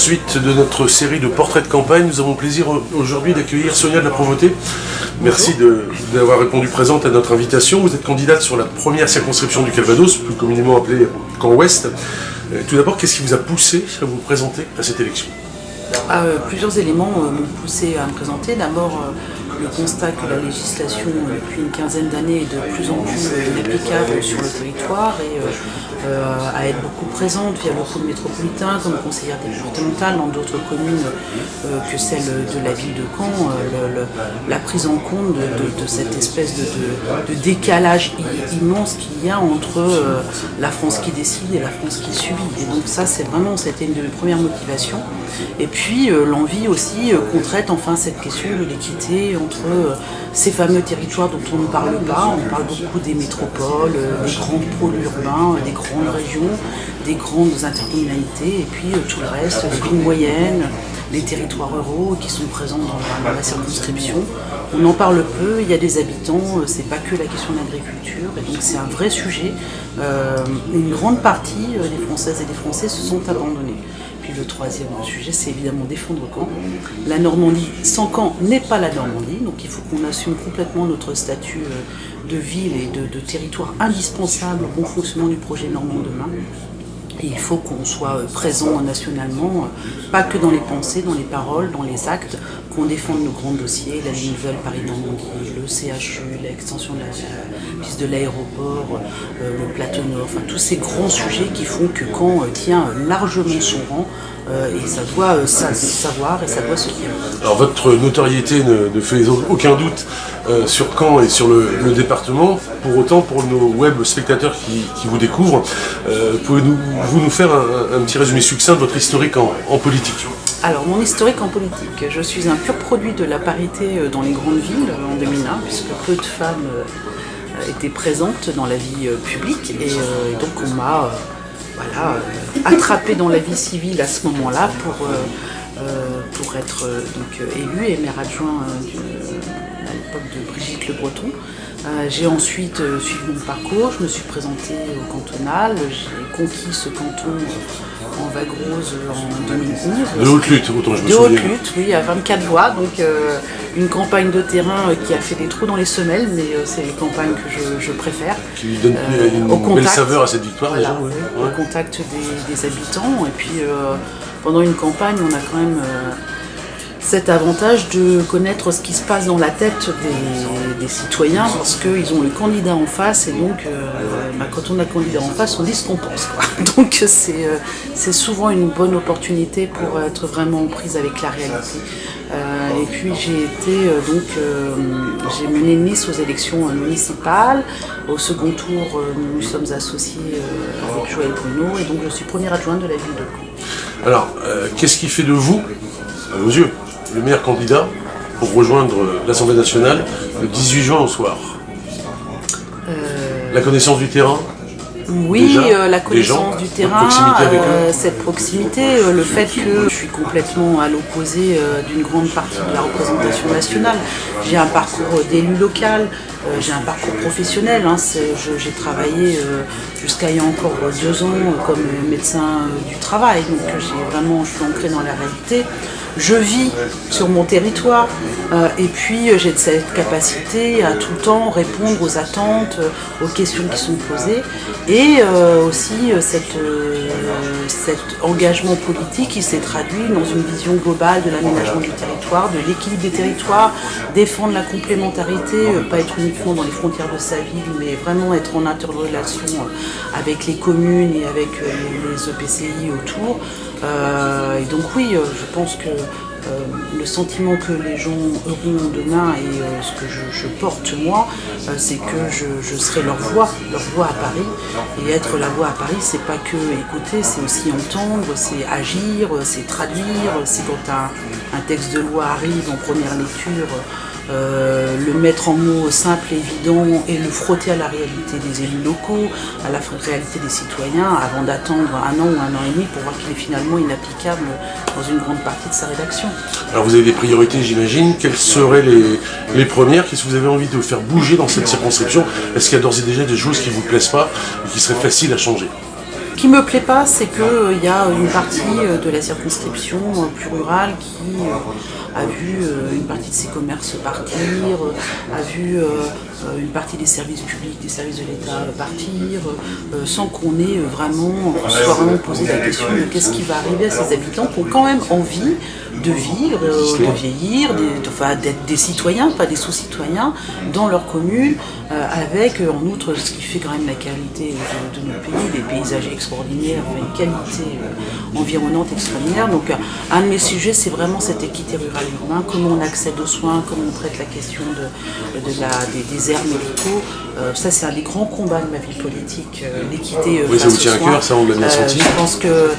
Suite de notre série de portraits de campagne, nous avons le plaisir aujourd'hui d'accueillir Sonia de la Provôté. Merci d'avoir répondu présente à notre invitation. Vous êtes candidate sur la première circonscription du Calvados, plus communément appelée Caen Ouest. Tout d'abord, qu'est-ce qui vous a poussé à vous présenter à cette élection ? Plusieurs éléments m'ont poussé à me présenter. D'abord, le constat que la législation, depuis une quinzaine d'années, est de plus en plus inapplicable sur le territoire et à être beaucoup présente via le pôle métropolitain comme conseillère départementale dans d'autres communes que celle de la ville de Caen. La prise en compte de cette espèce de décalage immense qu'il y a entre la France qui décide et la France qui subit. Et donc ça, c'était une de mes premières motivations. Et puis l'envie aussi qu'on traite enfin cette question de l'équité entre ces fameux territoires dont on ne parle pas. On parle beaucoup des métropoles, des grands pôles urbains, des grandes régions, des grandes intercommunalités, et puis tout le reste, les villes moyennes, les territoires ruraux qui sont présents dans la circonscription. On en parle peu, il y a des habitants, c'est pas que la question de l'agriculture, et donc c'est un vrai sujet. Une grande partie des Françaises et des Français se sont abandonnés. Puis le troisième sujet, c'est évidemment défendre Caen. La Normandie, sans Caen, n'est pas la Normandie, donc il faut qu'on assume complètement notre statut de ville et de territoire indispensable au bon fonctionnement du projet normand demain. Et il faut qu'on soit présent nationalement, pas que dans les pensées, dans les paroles, dans les actes, qu'on défende nos grands dossiers, la ligne nouvelle Paris-Normandie, le CHU, l'extension de la piste de l'aéroport, le plateau nord, enfin tous ces grands sujets qui font que Caen tient largement son rang et ça doit savoir et ça doit se dire. Alors votre notoriété ne fait aucun doute sur Caen et sur le département. Pour autant, pour nos web spectateurs qui vous découvrent, pouvez-vous nous faire un petit résumé succinct de votre historique en politique ? Alors, mon historique en politique, je suis un pur produit de la parité dans les grandes villes en 2001, puisque peu de femmes étaient présentes dans la vie publique, et donc on m'a attrapée dans la vie civile à ce moment-là pour être élue et maire adjoint à l'époque de Brigitte Le Breton. J'ai ensuite suivi mon parcours, je me suis présentée au cantonal, j'ai conquis ce canton en vague rose en 2011. De haute lutte, autant je me souviens. De haute lutte, oui, à 24 voix, donc une campagne de terrain qui a fait des trous dans les semelles, mais c'est les campagnes que je préfère. Qui lui donne une belle saveur à cette victoire, voilà, déjà. Ouais. Au contact des habitants, et puis pendant une campagne, on a quand même cet avantage de connaître ce qui se passe dans la tête des citoyens parce qu'ils ont le candidat en face et donc quand on a le candidat en face on dit ce qu'on pense quoi. Donc c'est souvent une bonne opportunité pour être vraiment en prise avec la réalité. Et puis j'ai mené Nice aux élections municipales. Au second tour nous nous sommes associés avec Joël Bruno et donc je suis première adjointe de la ville de Caen. Alors qu'est-ce qui fait de vous, à vos yeux, le meilleur candidat pour rejoindre l'Assemblée nationale le 18 juin au soir ? La connaissance du terrain ? Oui, déjà, la connaissance du terrain, cette proximité, le fait que je suis complètement à l'opposé d'une grande partie de la représentation nationale. J'ai un parcours d'élu local, j'ai un parcours professionnel. J'ai travaillé jusqu'à il y a encore 2 ans comme médecin du travail, donc je suis ancrée dans la réalité. Je vis sur mon territoire et puis j'ai cette capacité à tout le temps répondre aux attentes, aux questions qui sont posées et aussi cet engagement politique qui s'est traduit dans une vision globale de l'aménagement du territoire, de l'équilibre des territoires, défendre la complémentarité, pas être uniquement dans les frontières de sa ville mais vraiment être en interrelation avec les communes et avec les EPCI autour. Et donc oui, je pense que le sentiment que les gens auront demain et ce que je porte moi, c'est que je serai leur voix à Paris. Et être la voix à Paris, c'est pas que écouter, c'est aussi entendre, c'est agir, c'est traduire, c'est quand un texte de loi arrive en première lecture, le mettre en mots simples et évidents et le frotter à la réalité des élus locaux, à la réalité des citoyens, avant d'attendre 1 an ou 1 an et demi pour voir qu'il est finalement inapplicable dans une grande partie de sa rédaction. Alors vous avez des priorités, j'imagine. Quelles seraient les premières ? Qu'est-ce que vous avez envie de faire bouger dans cette circonscription ? Est-ce qu'il y a d'ores et déjà des choses qui ne vous plaisent pas et qui seraient faciles à changer ? Ce qui me plaît pas, c'est qu'il y a une partie de la circonscription plus rurale qui a vu une partie de ses commerces partir, a vu une partie des services publics, des services de l'État partir, sans qu'on ait soit vraiment posé la question de qu'est-ce qui va arriver à ces habitants qui ont quand même envie de vivre, de vieillir, d'être des citoyens, pas des sous-citoyens, dans leur commune, avec en outre ce qui fait quand même la qualité de notre pays, des paysages extraordinaires, une qualité environnante extraordinaire. Donc un de mes sujets, c'est vraiment cette équité rurale urbaine, comment on accède aux soins, comment on traite la question des déserts médicaux. Ça, c'est un des grands combats de ma vie politique, l'équité oui, ça vous tient à cœur, ça on l'a bien senti. Je pense que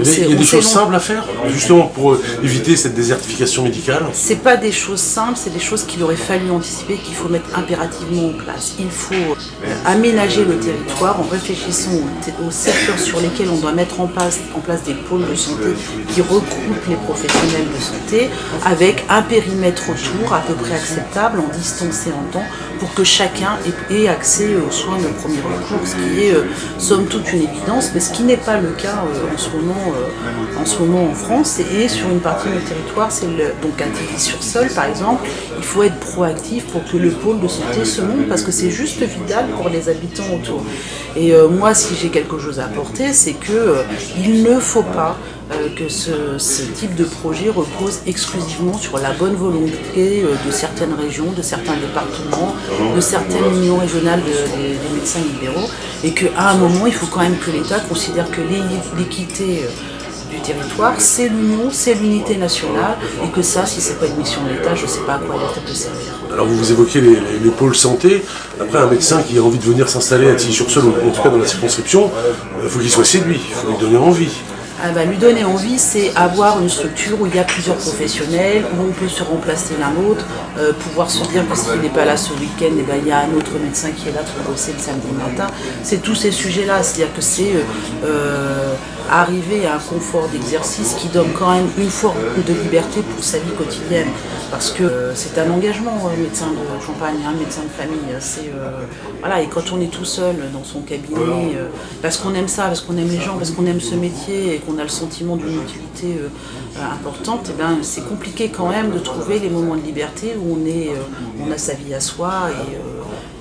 il y a des choses simples à faire, justement pour éviter cette désertification médicale. C'est pas des choses simples, c'est des choses qu'il aurait fallu anticiper, qu'il faut mettre impérativement en place. Il faut aménager le territoire en réfléchissant aux secteurs sur lesquels on doit mettre en place des pôles de santé qui regroupent les professionnels de santé, avec un périmètre autour à peu près acceptable, en distance et en temps, pour que chacun ait accès aux soins de premier recours, ce qui est somme toute une évidence, mais ce qui n'est pas le cas en ce moment en France et sur une partie de notre territoire, c'est donc à Tilly-sur-Seul par exemple, il faut être proactif pour que le pôle de santé se monte parce que c'est juste vital pour les habitants autour. Et moi, si j'ai quelque chose à apporter, c'est qu'il ne faut pas que ce type de projet repose exclusivement sur la bonne volonté de certaines régions, de certains départements, de certaines unions régionales des médecins libéraux, et qu'à un moment, il faut quand même que l'État considère que l'équité du territoire, c'est l'union, c'est l'unité nationale, et que ça, si c'est pas une mission de l'État, je ne sais pas à quoi l'État peut servir. Alors vous évoquez les pôles santé. Après, un médecin qui a envie de venir s'installer à Tilly-sur-Seul, en tout cas dans la circonscription, il faut qu'il soit séduit, il faut lui donner envie. Lui donner envie, c'est avoir une structure où il y a plusieurs professionnels, où on peut se remplacer l'un l'autre, pouvoir se dire que s'il n'est pas là ce week-end, il y a un autre médecin qui est là pour bosser le samedi matin. C'est tous ces sujets-là, c'est-à-dire que c'est arriver à un confort d'exercice qui donne quand même une forme de liberté pour sa vie quotidienne. Parce que c'est un engagement, médecin de campagne, médecin de famille. Et quand on est tout seul dans son cabinet, parce qu'on aime ça, parce qu'on aime les gens, parce qu'on aime ce métier et qu'on a le sentiment d'une utilité importante, c'est compliqué quand même de trouver les moments de liberté où on a sa vie à soi et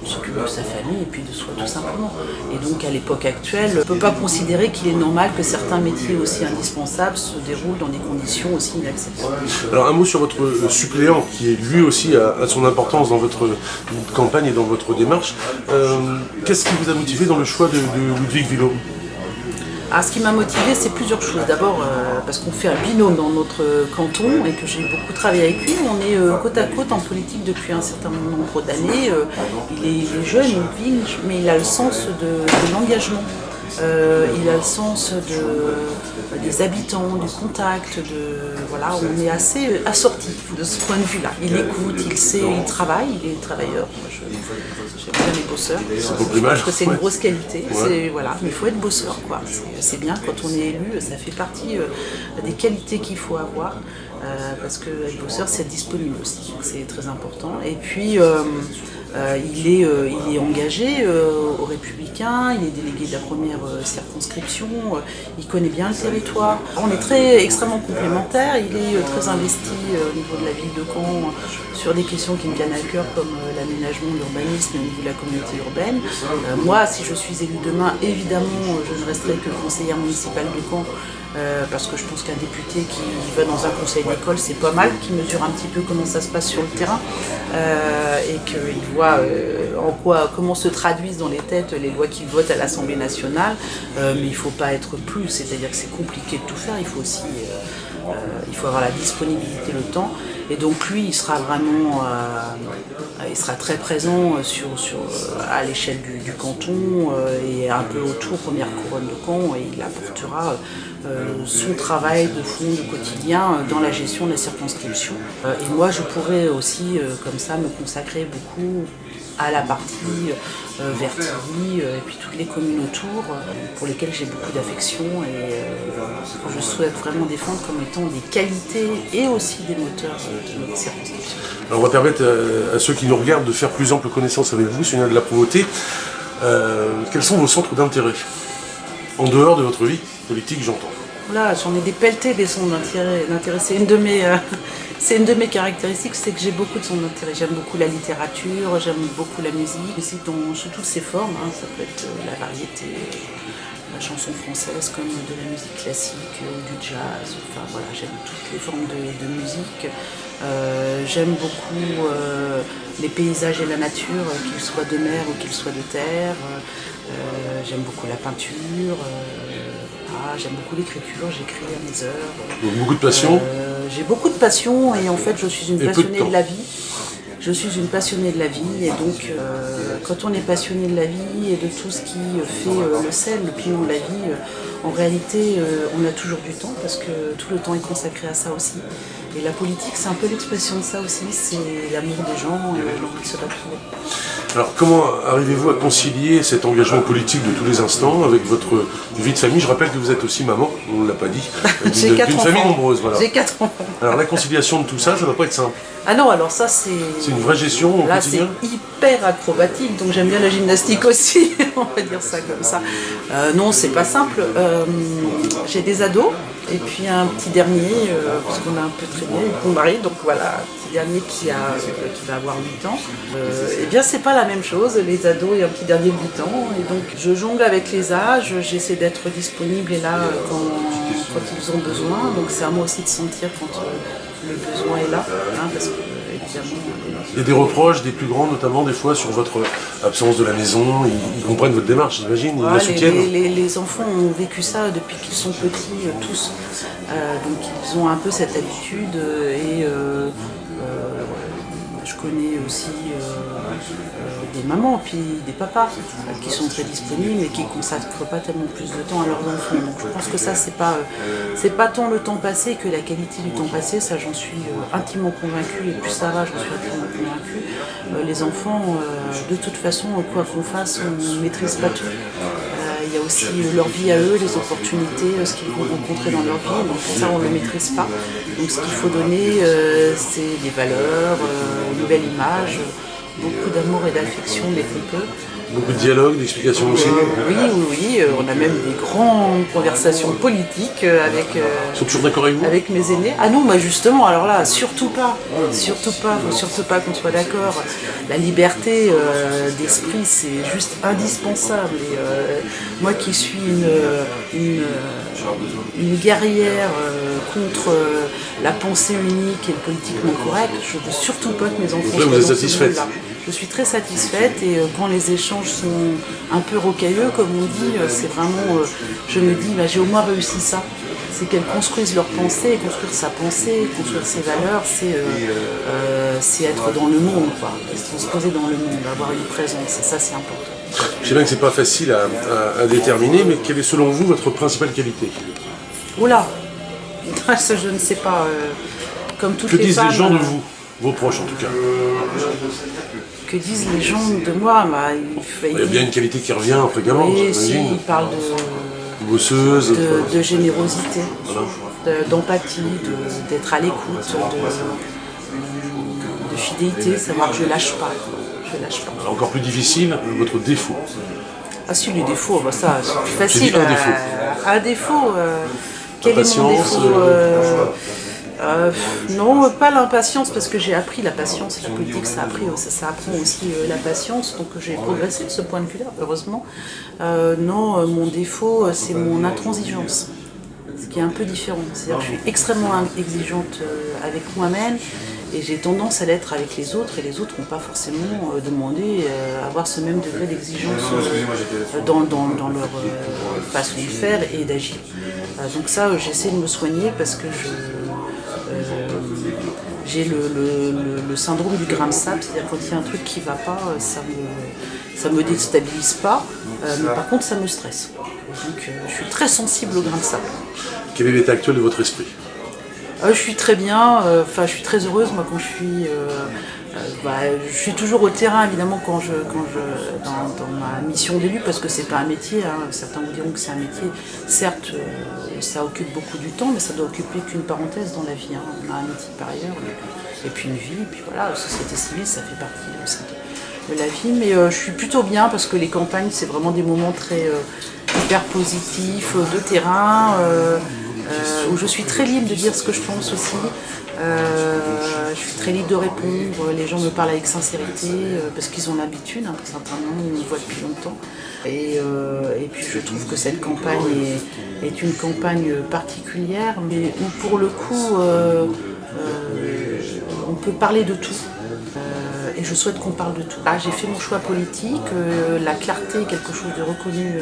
on s'occupe de sa famille et puis de soi tout simplement. Et donc à l'époque actuelle, on ne peut pas considérer qu'il est normal que certains métiers aussi indispensables se déroulent dans des conditions aussi inacceptables. Alors un mot sur votre suppléant qui lui aussi a son importance dans votre campagne et dans votre démarche. Qu'est-ce qui vous a motivé dans le choix de Ludwig Wilow ? Ce qui m'a motivé, c'est plusieurs choses. D'abord, parce qu'on fait un binôme dans notre canton et que j'ai beaucoup travaillé avec lui. On est côte à côte en politique depuis un certain nombre d'années. Il est jeune, Ludwig, mais il a le sens de l'engagement. Il a le sens des habitants, du contact, on est assez assortis de ce point de vue-là. Il écoute, il sait, il travaille, il est travailleur. J'aime bien les bosseurs. Je pense que c'est une grosse qualité. Ouais. Mais il faut être bosseur, quoi. C'est bien quand on est élu, ça fait partie des qualités qu'il faut avoir. Parce que être bosseur, c'est être disponible aussi. C'est très important. Et puis il est engagé aux Républicains, il est délégué de la première circonscription, il connaît bien le territoire. On est extrêmement complémentaires, il est très investi au niveau de la ville de Caen sur des questions qui me tiennent à cœur comme l'aménagement, l'urbanisme au niveau de la communauté urbaine. Moi, si je suis élue demain, évidemment, je ne resterai que conseillère municipale de Caen. Parce que je pense qu'un député qui va dans un conseil d'école, c'est pas mal, qui mesure un petit peu comment ça se passe sur le terrain et qu'il voit comment se traduisent dans les têtes les lois qu'il vote à l'Assemblée nationale. Mais il ne faut pas être plus, c'est-à-dire que c'est compliqué de tout faire, il faut aussi il faut avoir la disponibilité, le temps. Et donc lui, il sera vraiment, il sera très présent à l'échelle du canton et un peu autour, première couronne de Caen, et il apportera son travail de fond, de quotidien dans la gestion de la circonscription. Et moi, je pourrais aussi, comme ça, me consacrer beaucoup à la partie vers Tilly et puis toutes les communes autour pour lesquelles j'ai beaucoup d'affection et que je souhaite vraiment défendre comme étant des qualités et aussi des moteurs de notre circonscription. Alors on va permettre à ceux qui nous regardent de faire plus ample connaissance avec vous, Sonia de la Provôté. Quels sont vos centres d'intérêt ? En dehors de votre vie politique, j'entends. Là, j'en ai des pelletés des sons d'intérêt. C'est une de mes caractéristiques, c'est que j'ai beaucoup de sons d'intérêt. J'aime beaucoup la littérature, j'aime beaucoup la musique sous toutes ses formes. Ça peut être la variété, la chanson française comme de la musique classique, du jazz. Enfin voilà, j'aime toutes les formes de musique. J'aime beaucoup les paysages et la nature, qu'ils soient de mer ou qu'ils soient de terre. J'aime beaucoup la peinture. J'aime beaucoup l'écriture, j'écris à mes heures. Donc beaucoup de passion. J'ai beaucoup de passion et en fait je suis une passionnée de la vie. Je suis une passionnée de la vie et donc quand on est passionné de la vie et de tout ce qui fait le sel, le piment de la vie, en réalité on a toujours du temps parce que tout le temps est consacré à ça aussi. Et la politique c'est un peu l'expression de ça aussi, c'est l'amour des gens et l'envie de se retrouver. Alors comment arrivez-vous à concilier cet engagement politique de tous les instants avec votre vie de famille? Je rappelle que vous êtes aussi maman, on ne l'a pas dit, d'une famille nombreuse. Voilà. J'ai 4 enfants. Alors la conciliation de tout ça, ça ne doit pas être simple. Ah non, alors ça c'est... C'est une vraie gestion au là, quotidien? c'est hyper acrobatique, donc j'aime bien la gymnastique aussi, on va dire ça comme ça. Non, c'est pas simple. J'ai des ados, et puis un petit dernier, parce qu'on a un peu traîné avec mon mari, donc voilà, un petit dernier qui va avoir 8 ans. Eh bien, c'est pas la même chose, les ados et un petit dernier de 8 ans, et donc je jongle avec les âges, j'essaie d'être disponible et là quand ils ont besoin, donc c'est à moi aussi de sentir quand le besoin est là, parce que évidemment... Il y a des reproches, des plus grands notamment, des fois, sur votre absence de la maison. Ils comprennent votre démarche, j'imagine, ils la soutiennent. Les enfants ont vécu ça depuis qu'ils sont petits, tous. Donc ils ont un peu cette habitude et je connais aussi des mamans puis des papas qui sont très disponibles et qui ne consacrent pas tellement plus de temps à leurs enfants. Donc je pense que ça c'est pas tant le temps passé que la qualité du temps passé, ça j'en suis intimement convaincue et plus ça va j'en suis intimement convaincue. Les enfants de toute façon quoi qu'on fasse on ne maîtrise pas tout. Il y a aussi leur vie à eux, les opportunités, ce qu'ils vont rencontrer dans leur vie, donc ça on ne le maîtrise pas. Donc ce qu'il faut donner c'est des valeurs, une nouvelle image, beaucoup d'amour et d'affection dès qu'on peut. Beaucoup de dialogue, d'explications aussi. Oui, on a même des grandes conversations politiques avec. Ils sont toujours d'accord avec vous? Avec mes aînés. Ah non, justement, alors là, surtout pas, faut surtout pas qu'on soit d'accord. La liberté d'esprit, c'est juste indispensable. Et moi qui suis une guerrière contre la pensée unique et le politiquement correct, je veux surtout pas que mes enfants soient vous êtes dans ce satisfaite? monde-là. Je suis très satisfaite et quand les échanges sont un peu rocailleux, comme on dit, c'est vraiment, je me dis, j'ai au moins réussi ça. C'est qu'elles construisent leur pensée, et construire sa pensée, construire ses valeurs, c'est être dans le monde, quoi. Se poser dans le monde, avoir une présence, et ça c'est important. Je sais bien que c'est pas facile à déterminer, mais quelle est selon vous votre principale qualité? Oula, je ne sais pas, comme toutes Que les disent femmes... les gens de vous, vos proches en tout cas? Que disent les gens de moi? Il y a bien une qualité qui revient fréquemment, oui, j'imagine. ils parlent bosseuse, de générosité, voilà. d'empathie, d'être à l'écoute, de fidélité, savoir que je lâche pas. Je lâche pas. Alors, encore plus difficile, votre défaut. Ah si, les défauts, ça c'est plus facile. J'ai dit un défaut. Un défaut, quel est mon Impatience, défaut non, pas l'impatience, parce que j'ai appris la patience, la politique ça apprend aussi la patience, donc j'ai progressé de ce point de vue-là, heureusement. Non, mon défaut, c'est mon intransigeance, ce qui est un peu différent. C'est-à-dire que je suis extrêmement exigeante avec moi-même, et j'ai tendance à l'être avec les autres, et les autres n'ont pas forcément demandé à avoir ce même degré d'exigence dans leur façon de faire et d'agir. Donc ça, j'essaie de me soigner parce que j'ai le syndrome du grain de sable, c'est-à-dire quand il y a un truc qui ne va pas, ça me déstabilise pas, mais par contre ça me stresse. Donc je suis très sensible au grain de sable. Quel est l'état actuel de votre esprit? Je suis très bien, je suis très heureuse moi quand je suis toujours au terrain évidemment quand dans ma mission d'élu, parce que c'est pas un métier, certains vous diront que c'est un métier, certes ça occupe beaucoup du temps, mais ça doit occuper qu'une parenthèse dans la vie, on a un métier par ailleurs, et puis une vie, et puis voilà, la société civile ça fait partie aussi de la vie, mais je suis plutôt bien parce que les campagnes c'est vraiment des moments très hyper positif, de terrain, où je suis très libre de dire ce que je pense aussi. Je suis très libre de répondre, les gens me parlent avec sincérité parce qu'ils ont l'habitude, hein, certainement, on me voit depuis longtemps. Et puis je trouve que cette campagne est une campagne particulière, mais où pour le coup on peut parler de tout. Et je souhaite qu'on parle de tout. Là, j'ai fait mon choix politique, la clarté est quelque chose de reconnu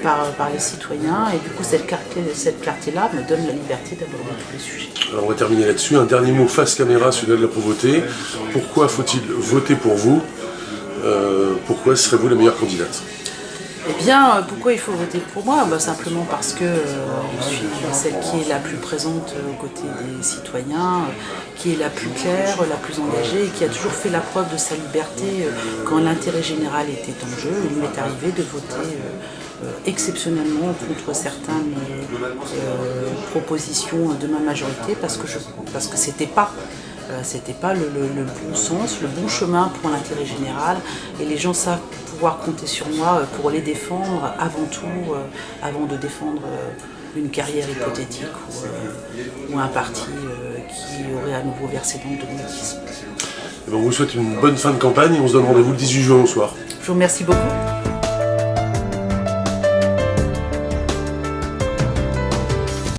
par les citoyens, et du coup cette clarté-là me donne la liberté d'aborder tous les sujets. Alors on va terminer là-dessus. Un dernier mot face caméra, celui de la Provoté. Pourquoi faut-il voter pour vous? Pourquoi serez-vous la meilleure candidate? Eh bien, pourquoi il faut voter pour moi? Simplement parce que je suis celle qui est la plus présente aux côtés des citoyens, qui est la plus claire, la plus engagée et qui a toujours fait la preuve de sa liberté quand l'intérêt général était en jeu. Il m'est arrivé de voter exceptionnellement contre certaines propositions de ma majorité parce que c'était pas le bon sens, le bon chemin pour l'intérêt général, et les gens savent pouvoir compter sur moi pour les défendre avant tout, avant de défendre une carrière hypothétique ou un parti qui aurait à nouveau versé dans le dogmatisme. On vous souhaite une bonne fin de campagne et on se donne rendez-vous le 18 juin au soir. Je vous remercie beaucoup.